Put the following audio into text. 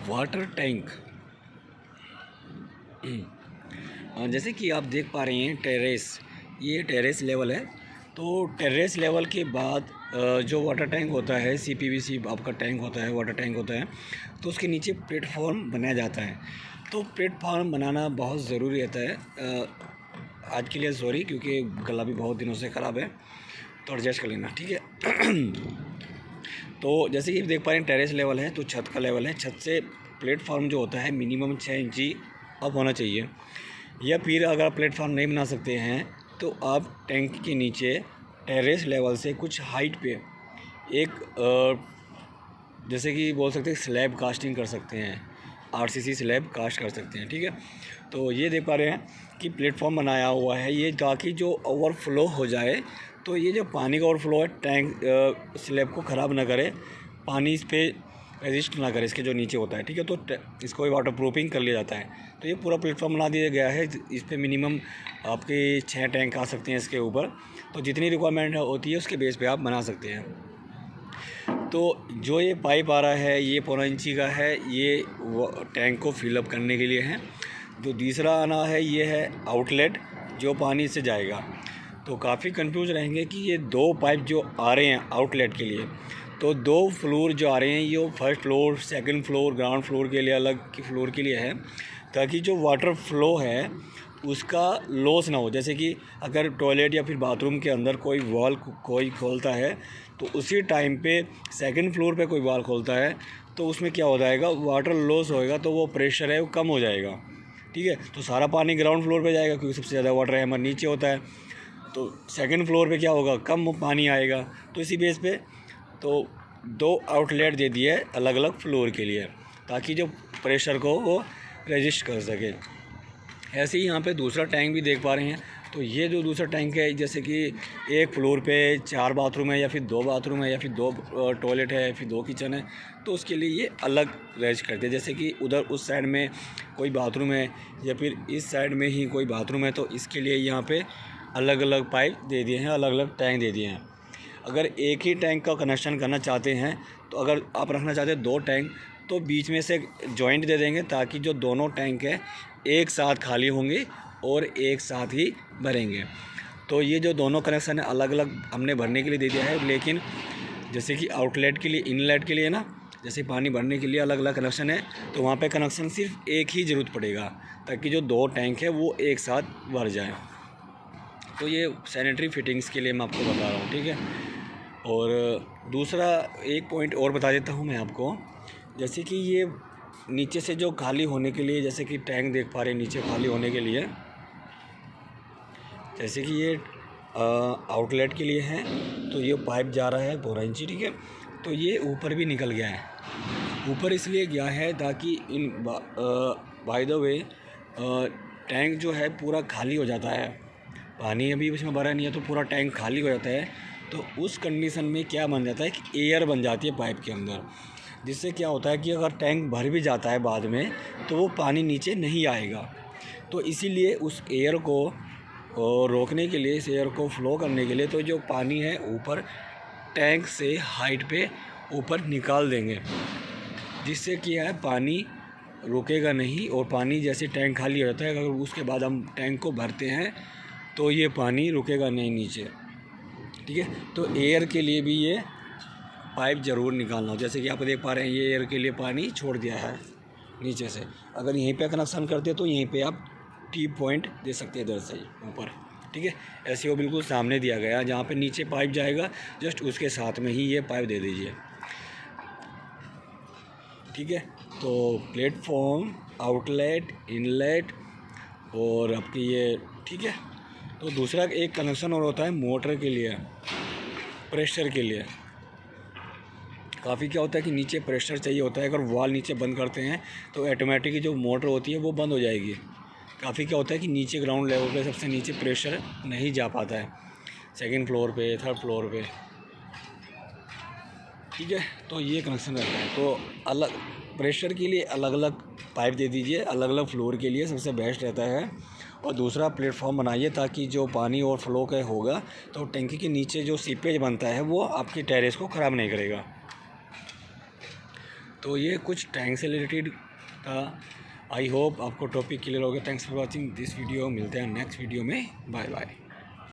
Water tank. जैसे कि आप देख पा रहे हैं टेरेस, ये टेरेस लेवल है। तो टेरेस लेवल के बाद जो वाटर टैंक होता है, सीपीवीसी आपका टैंक होता है, वाटर टैंक होता है, तो उसके नीचे प्लेटफॉर्म बनाया जाता है। तो प्लेटफॉर्म बनाना बहुत ज़रूरी रहता है। आज के लिए सॉरी, क्योंकि गला भी बहुत दिनों से ख़राब है, तो एडजस्ट कर लेना, ठीक है। तो जैसे कि देख पा रहे हैं टेरेस लेवल है, तो छत का लेवल है। छत से प्लेटफॉर्म जो होता है मिनिमम 6 इंची अप होना चाहिए। या फिर अगर आप प्लेटफॉर्म नहीं बना सकते हैं तो आप टैंक के नीचे टेरेस लेवल से कुछ हाइट पे एक जैसे कि बोल सकते हैं स्लैब कास्टिंग कर सकते हैं, आरसीसी स्लैब कास्ट कर सकते हैं, ठीक है। तो ये देख पा रहे हैं कि प्लेटफॉर्म बनाया हुआ है ये, ताकि जो ओवरफ्लो हो जाए, तो ये जो पानी का ओवरफ्लो है टैंक स्लैब को ख़राब ना करे, पानी इस पर रेजिस्ट ना करे, इसके जो नीचे होता है, ठीक है। तो इसको वाटर प्रूफिंग कर लिया जाता है। तो ये पूरा प्लेटफॉर्म बना दिया गया है। इस पर मिनिमम आपके 6 टैंक आ सकते हैं इसके ऊपर। तो जितनी रिक्वायरमेंट होती है उसके बेस पे आप बना सकते हैं। तो जो ये पाइप आ रहा है ये 1.5 इंची का है, ये टैंक को फिलअप करने के लिए है। जो दूसरा आना है ये है आउटलेट, जो पानी से जाएगा। तो काफ़ी कंफ्यूज रहेंगे कि ये 2 पाइप जो आ रहे हैं आउटलेट के लिए, तो 2 फ्लोर जो आ रहे हैं ये first floor, second floor, ground floor के लिए अलग की फ्लोर के लिए है, ताकि जो वाटर फ्लो है उसका लॉस ना हो। जैसे कि अगर टॉयलेट या फिर बाथरूम के अंदर कोई वॉल कोई खोलता है, तो उसी टाइम पे सेकंड फ्लोर पे कोई वॉल खोलता है, तो उसमें क्या हो जाएगा, वाटर लॉस होएगा, तो वो प्रेशर है वो कम हो जाएगा, ठीक है। तो सारा पानी ग्राउंड फ्लोर पे जाएगा, क्योंकि सबसे ज़्यादा वाटर हैमर नीचे होता है। तो सेकंड फ्लोर पे क्या होगा, कम पानी आएगा। तो इसी बेस पे तो 2 आउटलेट दे दिए अलग अलग फ्लोर के लिए, ताकि जो प्रेशर को वो रेजिस्ट कर सके। ऐसे ही यहाँ पे दूसरा टैंक भी देख पा रहे हैं। तो ये जो दूसरा टैंक है, जैसे कि एक फ्लोर पे 4 बाथरूम है, या फिर 2 बाथरूम है, या फिर 2 टॉयलेट है, या फिर 2 किचन है, तो उसके लिए ये अलग रेज करते हैं। जैसे कि उधर उस साइड में कोई बाथरूम है, या फिर इस साइड में ही कोई बाथरूम है, तो इसके लिए यहाँ पे अलग अलग पाइप दे दिए हैं, अलग अलग टैंक दे दिए हैं। अगर एक ही टैंक का कनेक्शन करना चाहते हैं, तो अगर आप रखना चाहते हैं 2 टैंक, तो बीच में से जॉइंट दे देंगे, ताकि जो दोनों टैंक है एक साथ खाली होंगे और एक साथ ही भरेंगे। तो ये जो दोनों कनेक्शन है अलग अलग हमने भरने के लिए दे दिया है। लेकिन जैसे कि आउटलेट के लिए, इनलेट के लिए ना, जैसे पानी भरने के लिए अलग अलग कनेक्शन है, तो वहाँ पे कनेक्शन सिर्फ एक ही ज़रूरत पड़ेगा, ताकि जो 2 टैंक है वो एक साथ भर जाए। तो ये सैनिटरी फिटिंग्स के लिए मैं आपको बता रहा हूँ, ठीक है। और दूसरा एक पॉइंट और बता देता हूँ मैं आपको। जैसे कि ये नीचे से जो खाली होने के लिए, जैसे कि टैंक देख पा रहे हैं नीचे खाली होने के लिए, जैसे कि ये आउटलेट के लिए है, तो ये पाइप जा रहा है 12 इंची, ठीक है। तो ये ऊपर भी निकल गया है। ऊपर इसलिए गया है ताकि in by the way tank जो है पूरा खाली हो जाता है, पानी अभी इसमें भरा नहीं है, तो पूरा टैंक खाली हो जाता है। तो उस कंडीशन में क्या बन जाता है कि एयर बन जाती है पाइप के अंदर, जिससे क्या होता है कि अगर टैंक भर भी जाता है बाद में, तो वो पानी नीचे नहीं आएगा। तो इसीलिए उस एयर को रोकने के लिए, इस एयर को फ्लो करने के लिए, तो जो पानी है ऊपर टैंक से हाइट पे ऊपर निकाल देंगे, जिससे क्या है पानी रुकेगा नहीं। और पानी जैसे टैंक खाली हो जाता है, अगर उसके बाद हम टैंक को भरते हैं, तो ये पानी रुकेगा नहीं नीचे, ठीक है। तो एयर के लिए भी ये पाइप ज़रूर निकालना हो। जैसे कि आप देख पा रहे हैं ये एयर के लिए पानी छोड़ दिया है नीचे से। अगर यहीं पे कनेक्शन करते तो यहीं पे आप टी पॉइंट दे सकते हैं इधर से ऊपर, ठीक है। ऐसे वो बिल्कुल सामने दिया गया, जहाँ पे नीचे पाइप जाएगा जस्ट उसके साथ में ही ये पाइप दे दीजिए, ठीक है। तो प्लेटफॉर्म, आउटलेट, इनलेट और आपकी ये, ठीक है। तो दूसरा एक कनेक्शन और होता है मोटर के लिए, प्रेशर के लिए। काफ़ी क्या होता है कि नीचे प्रेशर चाहिए होता है, अगर वॉल नीचे बंद करते हैं तो ऑटोमेटिकली जो मोटर होती है वो बंद हो जाएगी। काफ़ी क्या होता है कि नीचे ग्राउंड लेवल पे सबसे नीचे प्रेशर नहीं जा पाता है, सेकंड फ्लोर पे, थर्ड फ्लोर पे, ठीक है। तो ये कनेक्शन रहता है। तो अलग प्रेशर के लिए अलग अलग पाइप दे दीजिए, अलग अलग फ्लोर के लिए सबसे बेस्ट रहता है। और दूसरा प्लेटफॉर्म बनाइए, ताकि जो पानी और फ्लो का होगा तो टंकी के नीचे जो सीपेज बनता है वो आपकी टेरेस को ख़राब नहीं करेगा। तो ये कुछ टैंक से रिलेटेड था। आई होप आपको टॉपिक क्लियर हो गया। Thanks for watching this video. मिलते हैं नेक्स्ट वीडियो में। Bye bye.